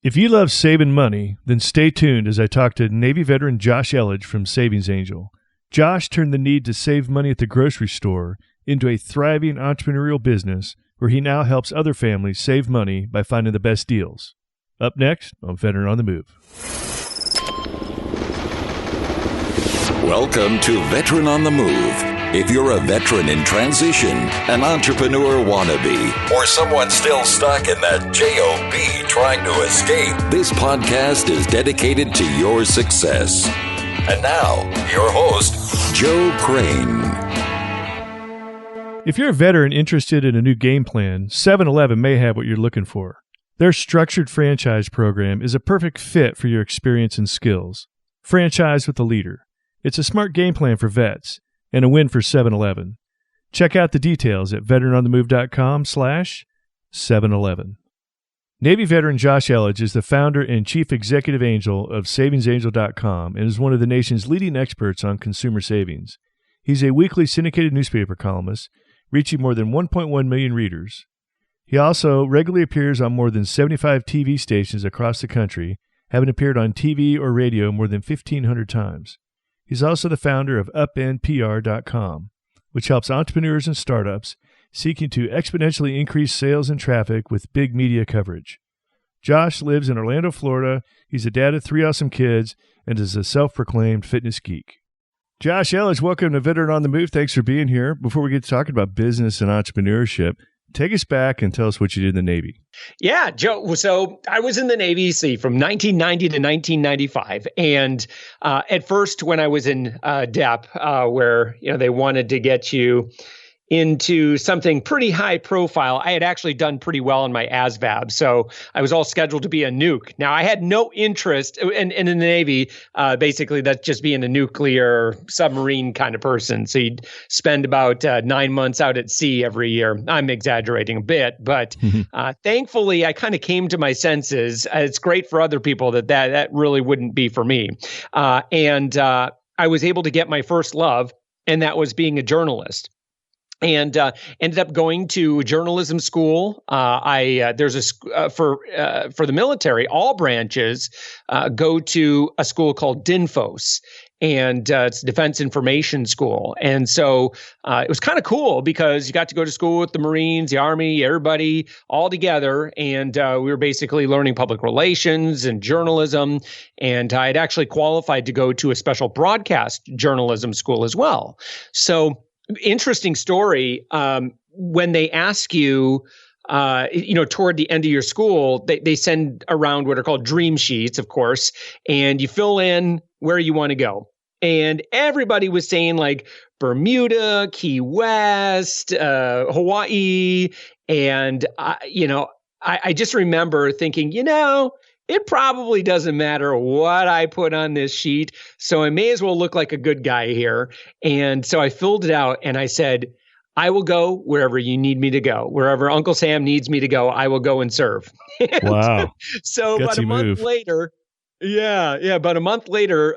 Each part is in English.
If you love saving money, then stay tuned as I talk to Navy veteran Josh Elledge from Savings Angel. Josh turned the need to save money at the grocery store into a thriving entrepreneurial business where he now helps other families save money by finding the best deals. Up next on Veteran on the Move. Welcome to Veteran on the Move. If you're a veteran in transition, an entrepreneur wannabe, or someone still stuck in that job trying to escape, this podcast is dedicated to your success. And now, your host, Joe Crane. If you're a veteran interested in a new game plan, 7-Eleven may have what you're looking for. Their structured franchise program is a perfect fit for your experience and skills. Franchise with a leader. It's a smart game plan for vets and a win for 7-Eleven. Check out the details at veteranonthemove.com/7-Eleven. Navy veteran Josh Elledge is the founder and chief executive angel of savingsangel.com and is one of the nation's leading experts on consumer savings. He's a weekly syndicated newspaper columnist, reaching more than 1.1 million readers. He also regularly appears on more than 75 TV stations across the country, having appeared on TV or radio more than 1,500 times. He's also the founder of upendPR.com, which helps entrepreneurs and startups seeking to exponentially increase sales and traffic with big media coverage. Josh lives in Orlando, Florida. He's a dad of 3 awesome kids and is a self-proclaimed fitness geek. Josh Elledge, welcome to Veteran on the Move. Thanks for being here. Before we get to talking about business and entrepreneurship, take us back and tell us what you did in the Navy. Yeah, Joe. So I was in the Navy, from 1990 to 1995. And at first, when I was in DEP, where they wanted to get you into something pretty high profile, I had actually done pretty well in my ASVAB. So I was all scheduled to be a nuke. Now, I had no interest in the Navy. Basically, that's just being a nuclear submarine kind of person. So you'd spend about 9 months out at sea every year. I'm exaggerating a bit, but thankfully, I kind of came to my senses. It's great for other people that really wouldn't be for me. And I was able to get my first love, and that was being a journalist. And ended up going to journalism school. There's for the military, all branches go to a school called DINFOS, and it's Defense Information School. And so it was kind of cool because you got to go to school with the Marines, the Army, everybody all together, and we were basically learning public relations and journalism. And I had actually qualified to go to a special broadcast journalism school as well. So. Interesting story. When they ask you, toward the end of your school, they send around what are called dream sheets, of course, and you fill in where you want to go. And everybody was saying like Bermuda, Key West, Hawaii. And, I just remember thinking, it probably doesn't matter what I put on this sheet, so I may as well look like a good guy here. And so I filled it out and I said, I will go wherever you need me to go. Wherever Uncle Sam needs me to go, I will go and serve. Wow. So about a month later, about a month later,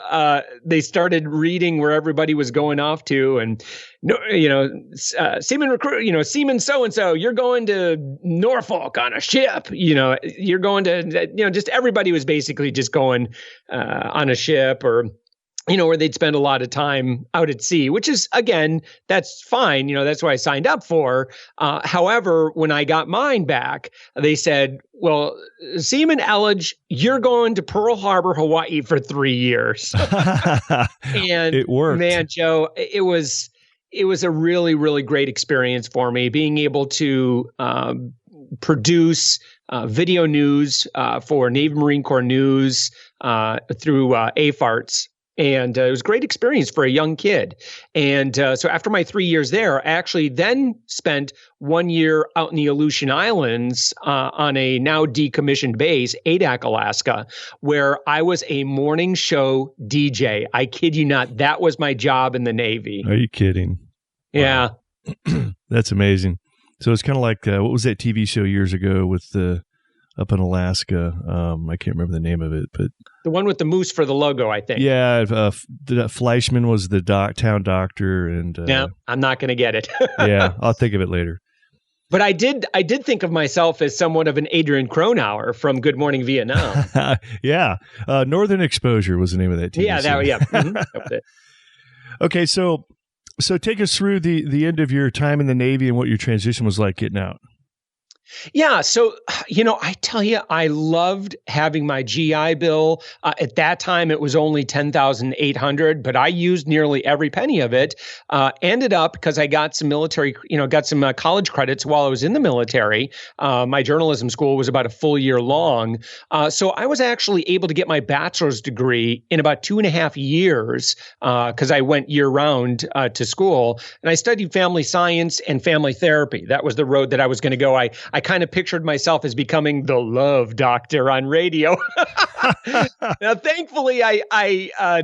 they started reading where everybody was going off to, and seaman recruit, seaman so and so, you're going to Norfolk on a ship. You're going to, just everybody was basically just going on a ship, or where they'd spend a lot of time out at sea, which is, again, that's fine. That's what I signed up for. However, when I got mine back, they said, well, Seaman Elledge, you're going to Pearl Harbor, Hawaii for 3 years. And it worked. Man, Joe, it was a really, really great experience for me, being able to produce video news for Navy Marine Corps News through AFARTS. And it was a great experience for a young kid. And so after my 3 years there, I actually then spent 1 year out in the Aleutian Islands on a now decommissioned base, Adak, Alaska, where I was a morning show DJ. I kid you not. That was my job in the Navy. Are you kidding? Yeah. Wow. That's amazing. So it's kind of like, what was that TV show years ago with up in Alaska? I can't remember the name of it, but the one with the moose for the logo, I think. Yeah, Fleischman was the town doctor, and no, I'm not going to get it. Yeah, I'll think of it later. But I did think of myself as somewhat of an Adrian Cronauer from Good Morning Vietnam. Yeah. Northern Exposure was the name of that TV. Yeah, that was it. Okay, so take us through the end of your time in the Navy and what your transition was like getting out. Yeah. So, I tell you, I loved having my GI Bill. At that time, it was only $10,800, but I used nearly every penny of it. Ended up, because I got some military, got some college credits while I was in the military. My journalism school was about a full year long. So I was actually able to get my bachelor's degree in about 2.5 years because I went year round to school. And I studied family science and family therapy. That was the road that I was going to go. I kind of pictured myself as becoming the love doctor on radio. Now, thankfully, I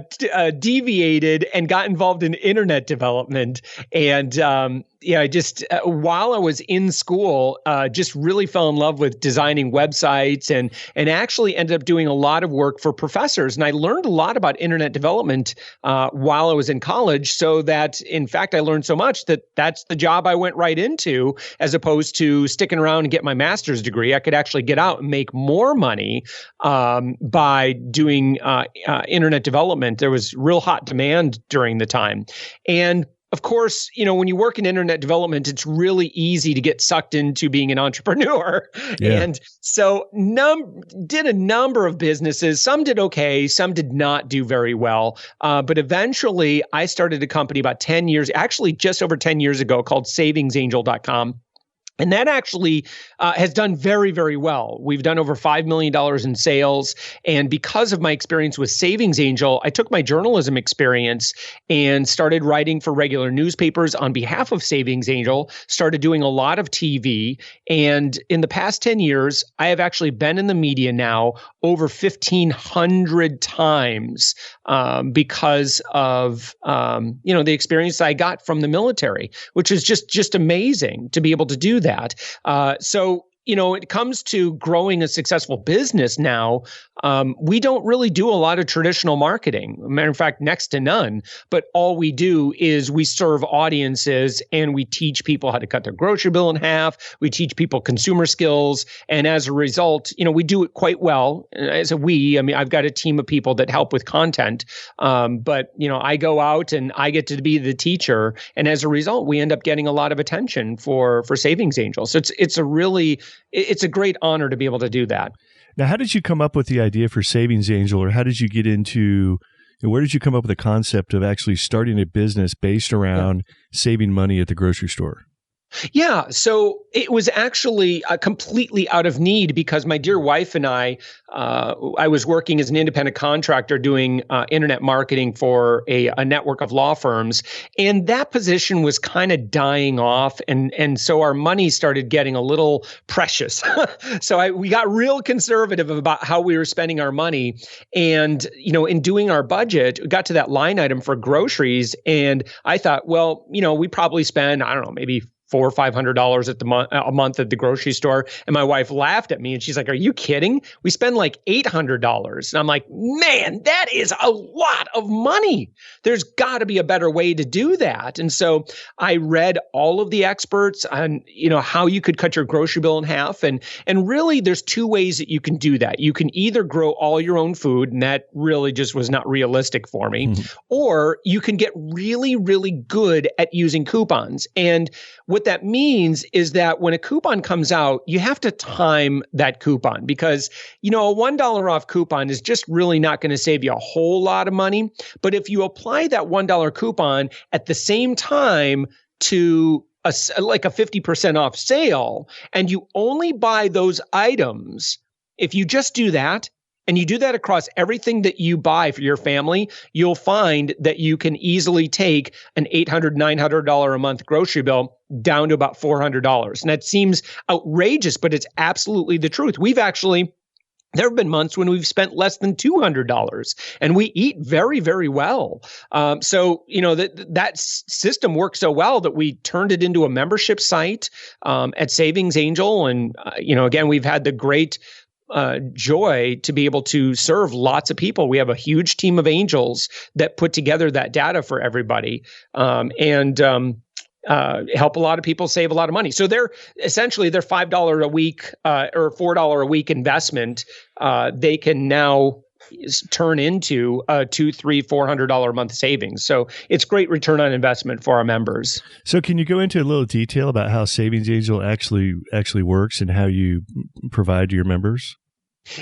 deviated and got involved in internet development. And while I was in school, just really fell in love with designing websites and actually ended up doing a lot of work for professors. And I learned a lot about internet development while I was in college, so that, in fact, I learned so much that that's the job I went right into, as opposed to sticking around and get my master's degree. I could actually get out and make more money by doing internet development. There was real hot demand during the time. And of course, when you work in internet development, it's really easy to get sucked into being an entrepreneur. Yeah. And so did a number of businesses. Some did okay. Some did not do very well. But eventually, I started a company about 10 years, actually just over 10 years ago, called SavingsAngel.com. And that actually has done very, very well. We've done over $5 million in sales. And because of my experience with Savings Angel, I took my journalism experience and started writing for regular newspapers on behalf of Savings Angel, started doing a lot of TV. And in the past 10 years, I have actually been in the media now over 1,500 times because of, the experience I got from the military, which is just amazing to be able to do that. So, it comes to growing a successful business now, we don't really do a lot of traditional marketing. Matter of fact, next to none. But all we do is we serve audiences and we teach people how to cut their grocery bill in half. We teach people consumer skills. And as a result, we do it quite well. As a I've got a team of people that help with content. But I go out and I get to be the teacher. And as a result, we end up getting a lot of attention for Savings Angel. So it's a great honor to be able to do that. Now, how did you come up with the idea for Savings Angel, or how did you get into, where did you come up with the concept of actually starting a business based around saving money at the grocery store? Yeah, so it was actually completely out of need, because my dear wife and I was working as an independent contractor doing internet marketing for a network of law firms, and that position was kind of dying off, and so our money started getting a little precious. So we got real conservative about how we were spending our money, and in doing our budget, we got to that line item for groceries, and I thought, well, we probably spend, I don't know, maybe $400 or $500 a month at the grocery store. And my wife laughed at me and she's like, "Are you kidding? We spend like $800. And I'm like, "Man, that is a lot of money. There's got to be a better way to do that." And so I read all of the experts on, how you could cut your grocery bill in half. And really there's two ways that you can do that. You can either grow all your own food, and that really just was not realistic for me, or you can get really, really good at using coupons. And what that means is that when a coupon comes out, you have to time that coupon, because, a $1 off coupon is just really not going to save you a whole lot of money. But if you apply that $1 coupon at the same time to like a 50% off sale, and you only buy those items, if you just do that, and you do that across everything that you buy for your family, you'll find that you can easily take an $800, $900 a month grocery bill down to about $400. And that seems outrageous, but it's absolutely the truth. There have been months when we've spent less than $200, and we eat very, very well. So that system worked so well that we turned it into a membership site at Savings Angel. And, again, we've had the great joy to be able to serve lots of people. We have a huge team of angels that put together that data for everybody. help a lot of people save a lot of money. So they're essentially their $5 a week or $4 a week investment. They can now turn into a $200, $300, $400 a month savings. So it's great return on investment for our members. So can you go into a little detail about how Savings Angel actually works and how you provide to your members?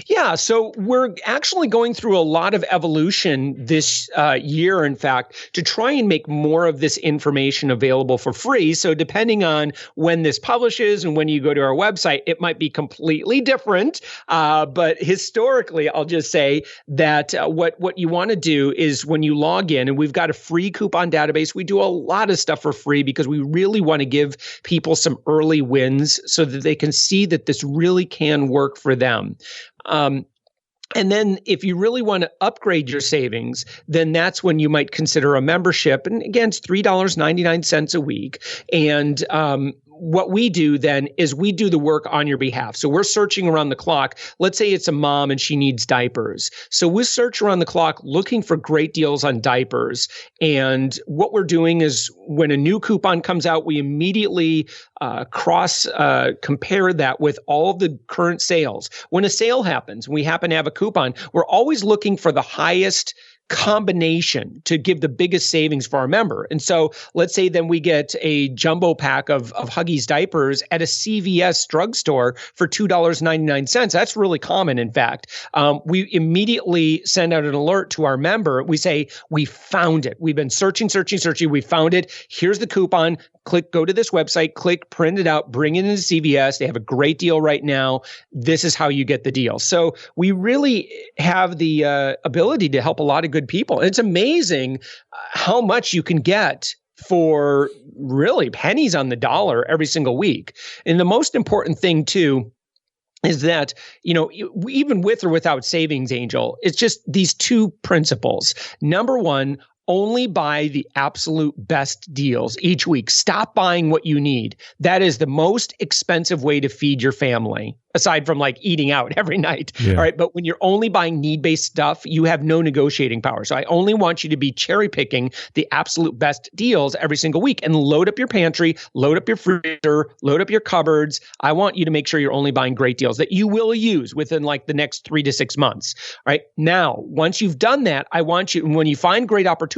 Yeah, so we're actually going through a lot of evolution this year, in fact, to try and make more of this information available for free. So depending on when this publishes and when you go to our website, it might be completely different. But historically, I'll just say that what you want to do is when you log in, and we've got a free coupon database, we do a lot of stuff for free because we really want to give people some early wins so that they can see that this really can work for them. And then if you really want to upgrade your savings, then that's when you might consider a membership. And again, it's $3.99 a week. And what we do then is we do the work on your behalf. So we're searching around the clock. Let's say it's a mom and she needs diapers. So we search around the clock looking for great deals on diapers. And what we're doing is when a new coupon comes out, we immediately compare that with all of the current sales. When a sale happens, we happen to have a coupon, we're always looking for the highest combination to give the biggest savings for our member. And so let's say then we get a jumbo pack of Huggies diapers at a CVS drugstore for $2.99. That's really common, in fact. We immediately send out an alert to our member. We say, we found it. We've been searching. We found it. Here's the coupon. Go to this website, print it out, bring it into CVS. They have a great deal right now. This is how you get the deal. So we really have the ability to help a lot of good people. And it's amazing how much you can get for really pennies on the dollar every single week. And the most important thing too is that, even with or without Savings Angel, it's just these two principles. Number one, only buy the absolute best deals each week. Stop buying what you need. That is the most expensive way to feed your family, aside from like eating out every night. Yeah. All right. But when you're only buying need-based stuff, you have no negotiating power. So I only want you to be cherry picking the absolute best deals every single week and load up your pantry, load up your freezer, load up your cupboards. I want you to make sure you're only buying great deals that you will use within like the next 3 to 6 months. All right. Now, once you've done that, I want you, when you find great opportunities,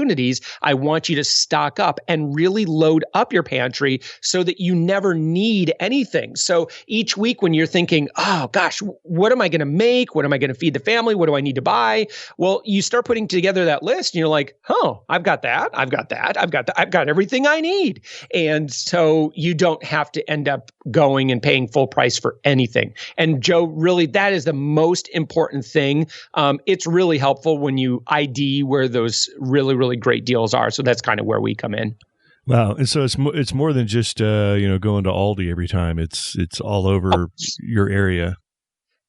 I want you to stock up and really load up your pantry so that you never need anything. So each week when you're thinking, oh gosh, what am I going to make? What am I going to feed the family? What do I need to buy? Well, you start putting together that list and you're like, oh, I've got that. I've got everything I need. And so you don't have to end up going and paying full price for anything. And Joe, really, that is the most important thing. It's really helpful when you ID where those really, really great deals are. So that's kind of where we come in. Wow. And so it's more than just, going to Aldi every time. It's all over your area.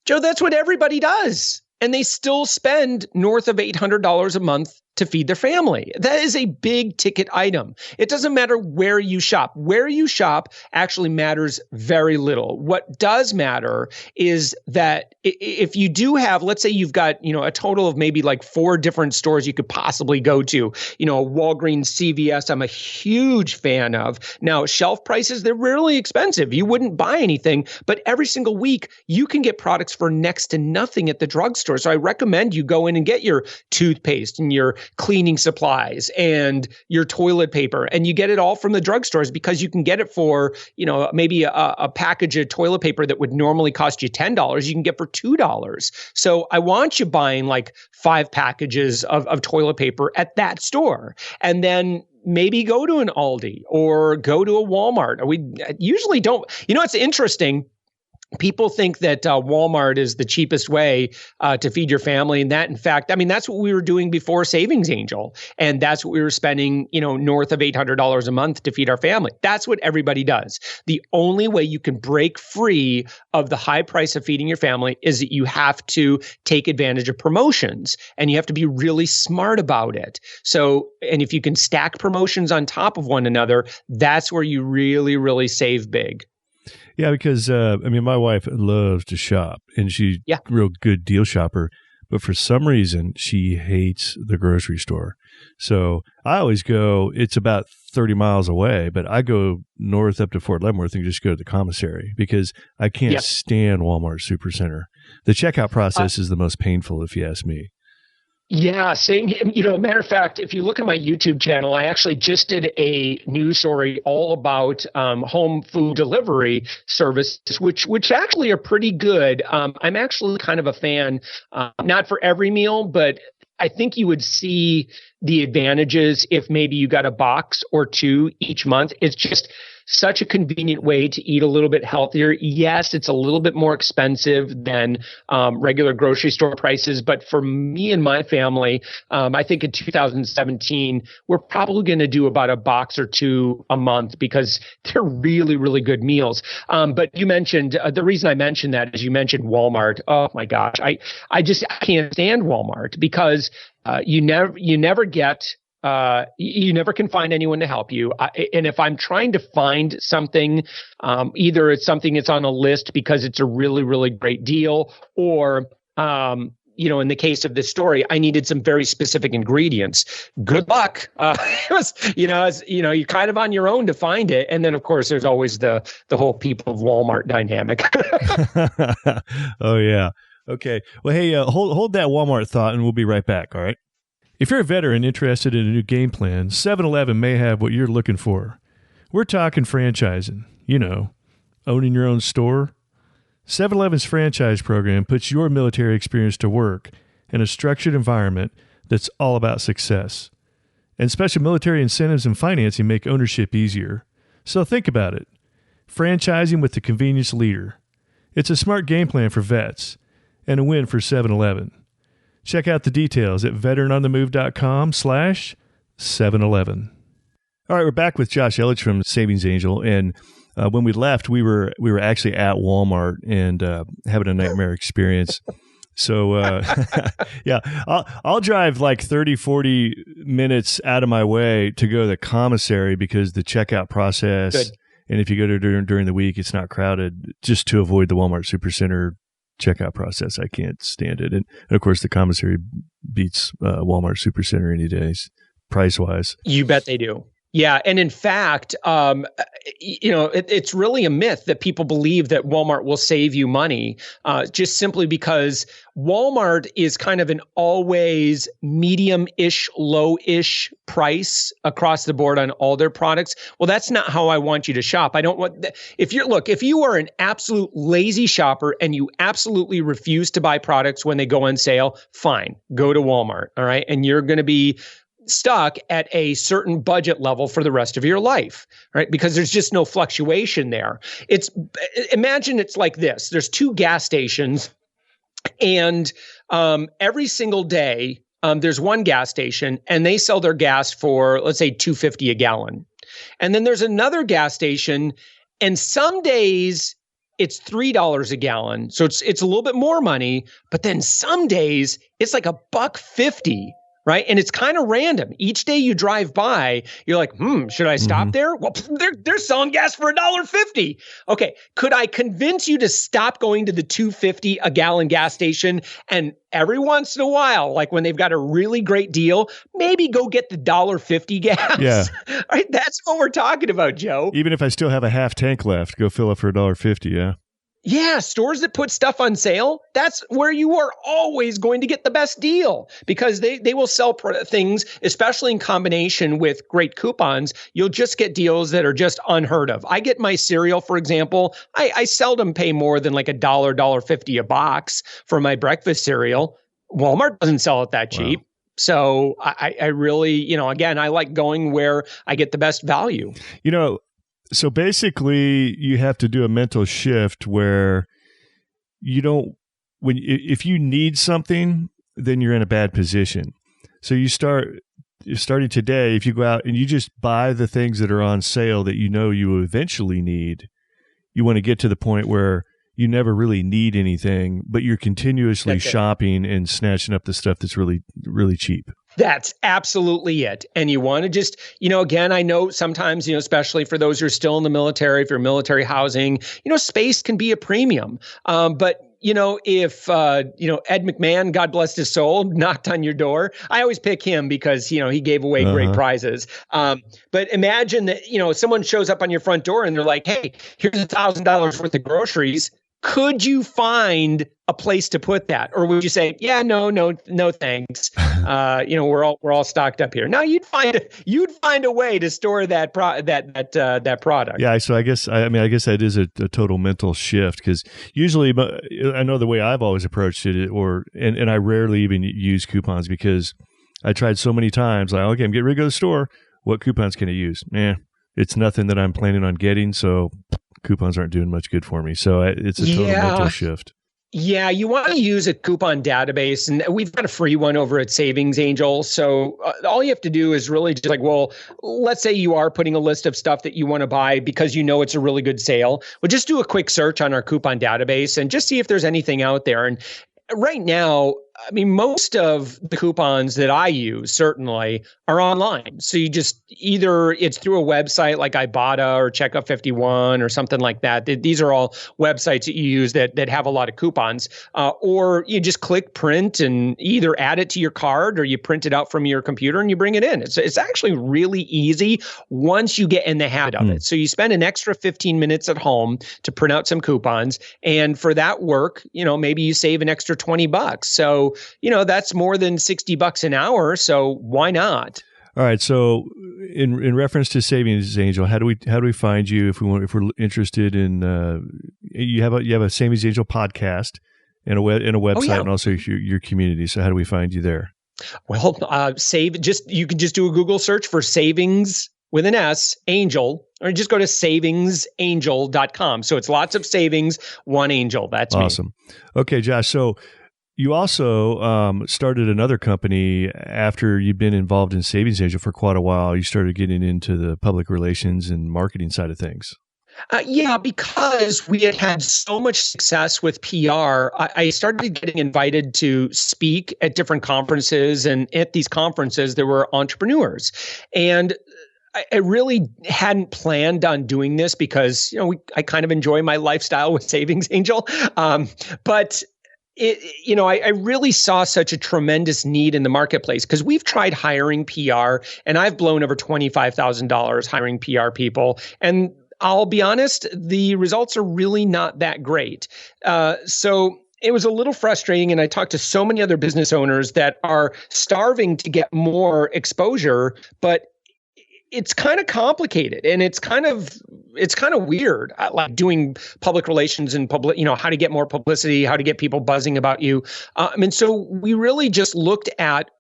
Joe, that's what everybody does. And they still spend north of $800 a month to feed their family. That is a big ticket item. It doesn't matter where you shop. Where you shop actually matters very little. What does matter is that if you do have, let's say you've got, a total of maybe like 4 different stores you could possibly go to, a Walgreens, CVS, I'm a huge fan of. Now, shelf prices, they're really expensive. You wouldn't buy anything, but every single week you can get products for next to nothing at the drugstore. So I recommend you go in and get your toothpaste and your cleaning supplies and your toilet paper, and you get it all from the drugstores because you can get it for, maybe a package of toilet paper that would normally cost you $10, you can get for $2. So I want you buying like 5 packages of toilet paper at that store, and then maybe go to an Aldi or go to a Walmart. We usually don't, it's interesting. People think that Walmart is the cheapest way to feed your family. And that, in fact, that's what we were doing before Savings Angel. And that's what we were spending, north of $800 a month to feed our family. That's what everybody does. The only way you can break free of the high price of feeding your family is that you have to take advantage of promotions and you have to be really smart about it. So, and if you can stack promotions on top of one another, that's where you really, really save big. Yeah, because my wife loves to shop, and she's a real good deal shopper. but for some reason, she hates the grocery store. So I always go, it's about 30 miles away, but I go north up to Fort Leavenworth and just go to the commissary because I can't stand Walmart Supercenter. The checkout process is the most painful, if you ask me. Yeah, same. Matter of fact, if you look at my YouTube channel, I actually just did a news story all about home food delivery services, which actually are pretty good. I'm actually kind of a fan, not for every meal, but I think you would see the advantages if maybe you got a box or two each month. It's just such a convenient way to eat a little bit healthier. Yes, it's a little bit more expensive than regular grocery store prices, but for me and my family, I think in 2017, we're probably going to do about a box or two a month because they're really, really good meals. But you mentioned, the reason I mentioned that is you mentioned Walmart. Oh my gosh, I can't stand Walmart because you never can find anyone to help you. And if I'm trying to find something, either it's something that's on a list because it's a really, really great deal, or, in the case of this story, I needed some very specific ingredients. Good luck. You're kind of on your own to find it. And then, of course, there's always the whole people of Walmart dynamic. Oh, yeah. Okay. Well, hey, hold that Walmart thought and we'll be right back. All right. If you're a veteran interested in a new game plan, 7-Eleven may have what you're looking for. We're talking franchising, owning your own store. 7-Eleven's franchise program puts your military experience to work in a structured environment that's all about success. And special military incentives and financing make ownership easier. So think about it. Franchising with the convenience leader. It's a smart game plan for vets and a win for 7-Eleven. Check out the details at veteranonthemove.com/711. All right, we're back with Josh Elledge from Savings Angel, and when we left, we were actually at Walmart and having a nightmare experience. So, yeah, I'll drive like 30, 40 minutes out of my way to go to the commissary because the checkout process, Good. And if you go to during the week, it's not crowded, just to avoid the Walmart Supercenter checkout process. I can't stand it. And of course, the commissary beats Walmart Supercenter any days, price-wise. You bet they do. Yeah. And in fact, it's really a myth that people believe that Walmart will save you money just simply because Walmart is kind of an always medium-ish, low-ish price across the board on all their products. Well, that's not how I want you to shop. I don't want if you are an absolute lazy shopper and you absolutely refuse to buy products when they go on sale, fine, go to Walmart. All right. And you're going to be stuck at a certain budget level for the rest of your life, right? Because there's just no fluctuation there. Imagine it's like this. There's two gas stations and every single day there's one gas station and they sell their gas for, let's say, $2.50 a gallon. And then there's another gas station and some days it's $3 a gallon. So it's a little bit more money, but then some days it's like $1.50. Right. And it's kind of random. Each day you drive by, you're like, should I stop there? Well, they're selling gas for $1.50. Okay. Could I convince you to stop going to the $2.50 a gallon gas station and every once in a while, like when they've got a really great deal, maybe go get the $1.50 gas? Yeah. All right. That's what we're talking about, Joe. Even if I still have a half tank left, go fill up for $1.50. Yeah. Yeah, stores that put stuff on sale, that's where you are always going to get the best deal because they will sell things, especially in combination with great coupons. You'll just get deals that are just unheard of. I get my cereal, for example. I seldom pay more than like $1.50 a box for my breakfast cereal. Walmart doesn't sell it that cheap. Wow. So I really, again, I like going where I get the best value. So basically, you have to do a mental shift where if you need something, then you're in a bad position. So starting today, if you go out and you just buy the things that are on sale that you will eventually need, you want to get to the point where you never really need anything, but you're continuously shopping and snatching up the stuff that's really, really cheap. That's absolutely it. And you want to just, again, I know sometimes, especially for those who are still in the military, if you're military housing, space can be a premium. But if Ed McMahon, God bless his soul, knocked on your door, I always pick him because he gave away great prizes. But imagine that someone shows up on your front door and they're like, "Hey, here's $1,000 worth of groceries. Could you find a place to put that?" Or would you say, "Yeah, no, thanks. We're all stocked up here." Now you'd find a way to store that product. Yeah, so I guess that is a total mental shift, because usually I know the way I've always approached it, and I rarely even use coupons, because I tried so many times. Like, okay, I'm getting ready to go to the store. What coupons can I use? It's nothing that I'm planning on getting, so coupons aren't doing much good for me. So it's a total mental shift. Yeah, you want to use a coupon database, and we've got a free one over at Savings Angel. So all you have to do is really just let's say you are putting a list of stuff that you want to buy because it's a really good sale. Well, just do a quick search on our coupon database and just see if there's anything out there. And right now, most of the coupons that I use certainly are online. So you just either it's through a website like Ibotta or Checkout 51 or something like that. These are all websites that you use that have a lot of coupons, or you just click print and either add it to your card or you print it out from your computer and you bring it in. It's actually really easy once you get in the habit of it. So you spend an extra 15 minutes at home to print out some coupons, and for that work, maybe you save an extra $20. So that's more than $60 an hour. So why not? All right. So in reference to Savings Angel, how do we find you if we're interested in you have a Savings Angel podcast and a website and also your community. So how do we find you there? Well, you can just do a Google search for Savings with an S, Angel, or just go to savingsangel.com. So it's lots of savings, one angel. That's awesome. Me. Okay, Josh. So you also started another company after you've been involved in Savings Angel for quite a while. You started getting into the public relations and marketing side of things. Because we had so much success with PR, I started getting invited to speak at different conferences. And at these conferences, there were entrepreneurs. And I really hadn't planned on doing this because, I kind of enjoy my lifestyle with Savings Angel. But I really saw such a tremendous need in the marketplace because we've tried hiring PR, and I've blown over $25,000 hiring PR people. And I'll be honest, the results are really not that great. So it was a little frustrating, and I talked to so many other business owners that are starving to get more exposure, but it's kind of complicated, and it's kind of weird, like doing public relations and how to get more publicity, how to get people buzzing about you. So we really just looked at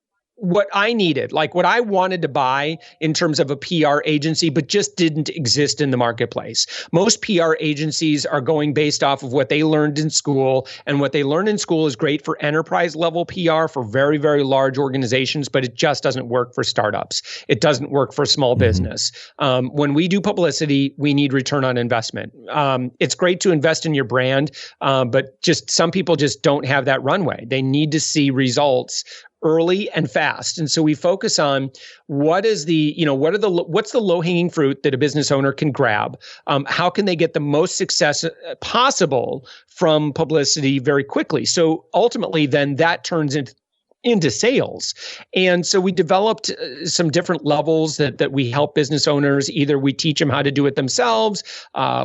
what I needed, like what I wanted to buy in terms of a PR agency, but just didn't exist in the marketplace. Most PR agencies are going based off of what they learned in school, and what they learned in school is great for enterprise level PR for very, very large organizations, but it just doesn't work for startups. It doesn't work for small business. When we do publicity, we need return on investment. It's great to invest in your brand, but just some people just don't have that runway. They need to see results early and fast. And so we focus on what's the low-hanging fruit that a business owner can grab? How can they get the most success possible from publicity very quickly? So ultimately, then that turns into sales. And so we developed some different levels that we help business owners. Either we teach them how to do it themselves.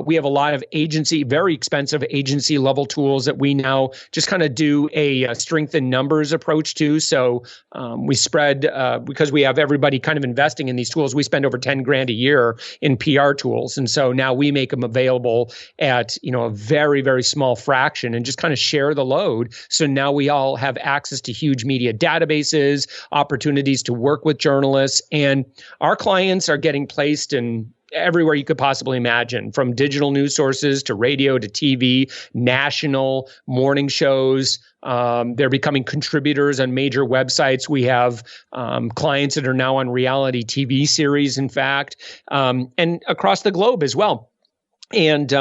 We have a lot of very expensive agency level tools that we now just kind of do a strength in numbers approach to. So we spread, because we have everybody kind of investing in these tools, we spend over 10 grand a year in PR tools. And so now we make them available at, a very, very small fraction and just kind of share the load. So now we all have access to huge media databases, opportunities to work with journalists, and our clients are getting placed in everywhere you could possibly imagine, from digital news sources to radio to TV, national morning shows. They're becoming contributors on major websites. We have clients that are now on reality TV series, in fact, and across the globe as well. And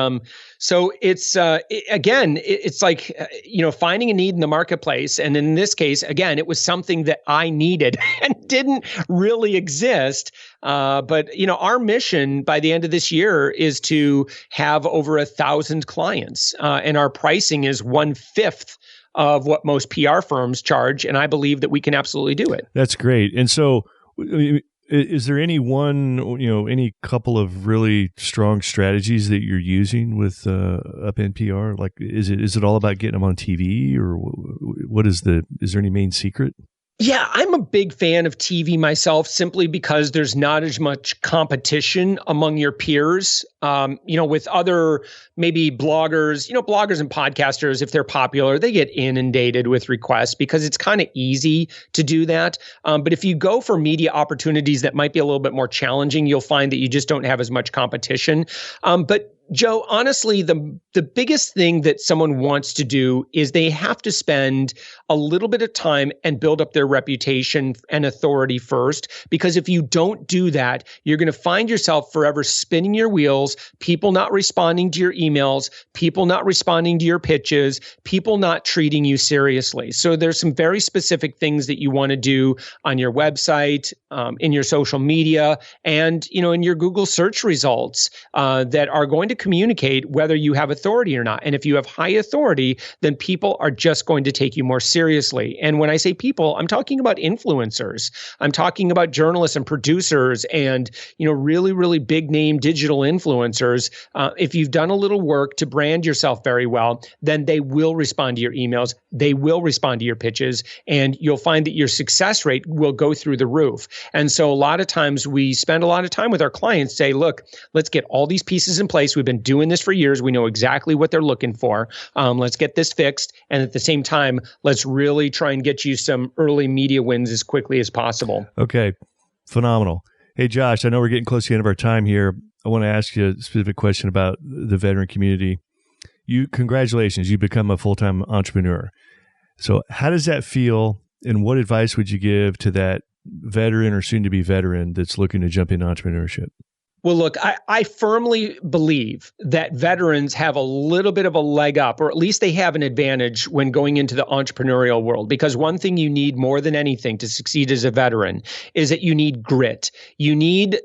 so it's it's like finding a need in the marketplace, and in this case, again, it was something that I needed and didn't really exist. But our mission by the end of this year is to have over 1,000 clients, and our pricing is 1/5 of what most PR firms charge, and I believe that we can absolutely do it. That's great. And so, is there any any couple of really strong strategies that you're using with upendPR? Like, is it all about getting them on TV, or is there any main secret? Yeah, I'm a big fan of TV myself, simply because there's not as much competition among your peers. With other maybe bloggers, bloggers and podcasters, if they're popular, they get inundated with requests because it's kind of easy to do that. But if you go for media opportunities that might be a little bit more challenging, you'll find that you just don't have as much competition. But Joe, honestly, the biggest thing that someone wants to do is they have to spend a little bit of time and build up their reputation and authority first. Because if you don't do that, you're going to find yourself forever spinning your wheels, people not responding to your emails, people not responding to your pitches, people not treating you seriously. So there's some very specific things that you want to do on your website, in your social media, and in your Google search results that are going to communicate whether you have authority or not. And if you have high authority, then people are just going to take you more seriously. And when I say people, I'm talking about influencers. I'm talking about journalists and producers and, really, really big name digital influencers. If you've done a little work to brand yourself very well, then they will respond to your emails. They will respond to your pitches, and you'll find that your success rate will go through the roof. And so a lot of times we spend a lot of time with our clients, say, look, let's get all these pieces in place. We've been doing this for years. We know exactly what they're looking for. Let's get this fixed. And at the same time, let's really try and get you some early media wins as quickly as possible. Okay. Phenomenal. Hey, Josh, I know we're getting close to the end of our time here. I want to ask you a specific question about the veteran community. Congratulations, you become a full-time entrepreneur. So how does that feel, and what advice would you give to that veteran or soon-to-be veteran that's looking to jump into entrepreneurship? Well, look, I firmly believe that veterans have a little bit of a leg up, or at least they have an advantage when going into the entrepreneurial world. Because one thing you need more than anything to succeed as a veteran is that you need grit. You need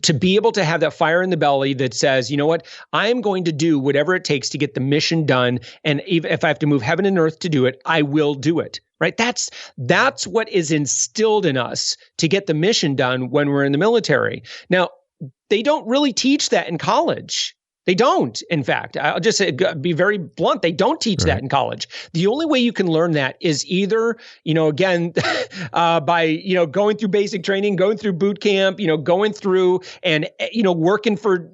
to be able to have that fire in the belly that says, you know what, I am going to do whatever it takes to get the mission done. And even if I have to move heaven and earth to do it, I will do it. Right? That's what is instilled in us to get the mission done when we're in the military. Now, they don't really teach that in college. They don't. In fact, I'll just say, be very blunt. They don't teach that in college. The only way you can learn that is either, again, by, going through basic training, going through boot camp, going through and, working for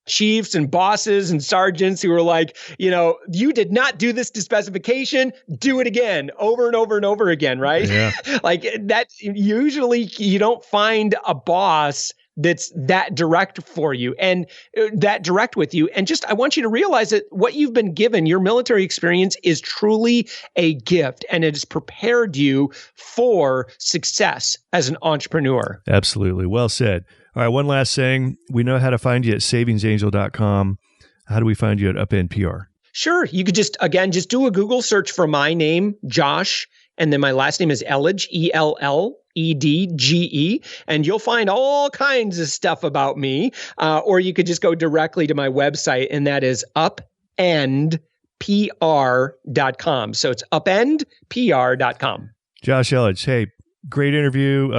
chiefs and bosses and sergeants who are like, you did not do this to specification, do it again, over and over and over again, right? Yeah. Like that, usually you don't find a boss that's that direct for you and that direct with you. And just, I want you to realize that what you've been given, your military experience, is truly a gift, and it has prepared you for success as an entrepreneur. Absolutely. Well said. All right. One last thing. We know how to find you at savingsangel.com. How do we find you at upendPR? Sure. You could just do a Google search for my name, Josh, and then my last name is Elledge, ELLEDGE, and you'll find all kinds of stuff about me. Or you could just go directly to my website, and that is upendPR.com. So it's upendPR.com. Josh Elledge, hey, great interview.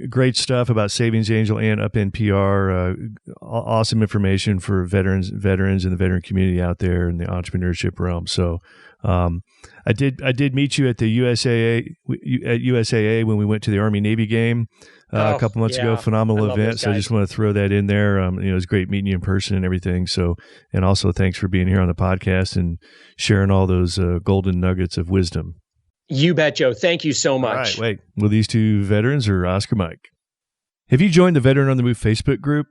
Great stuff about Savings Angel and upendPR. Awesome information for veterans and the veteran community out there in the entrepreneurship realm. So I did meet you at the USAA when we went to the Army Navy game a couple months ago. Phenomenal event. So I just want to throw that in there. It was great meeting you in person and everything. So, and also thanks for being here on the podcast and sharing all those golden nuggets of wisdom. You bet, Joe. Thank you so much. All right, wait. Will these two veterans or Oscar Mike? Have you joined the Veteran on the Move Facebook group?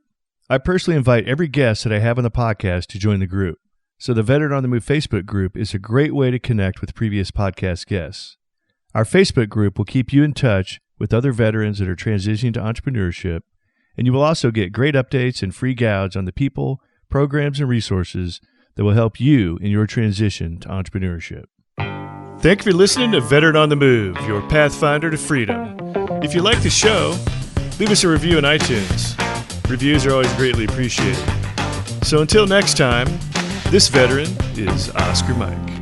I personally invite every guest that I have on the podcast to join the group. So the Veteran on the Move Facebook group is a great way to connect with previous podcast guests. Our Facebook group will keep you in touch with other veterans that are transitioning to entrepreneurship, and you will also get great updates and free gouges on the people, programs, and resources that will help you in your transition to entrepreneurship. Thank you for listening to Veteran on the Move, your pathfinder to freedom. If you like the show, leave us a review on iTunes. Reviews are always greatly appreciated. So until next time, this veteran is Oscar Mike.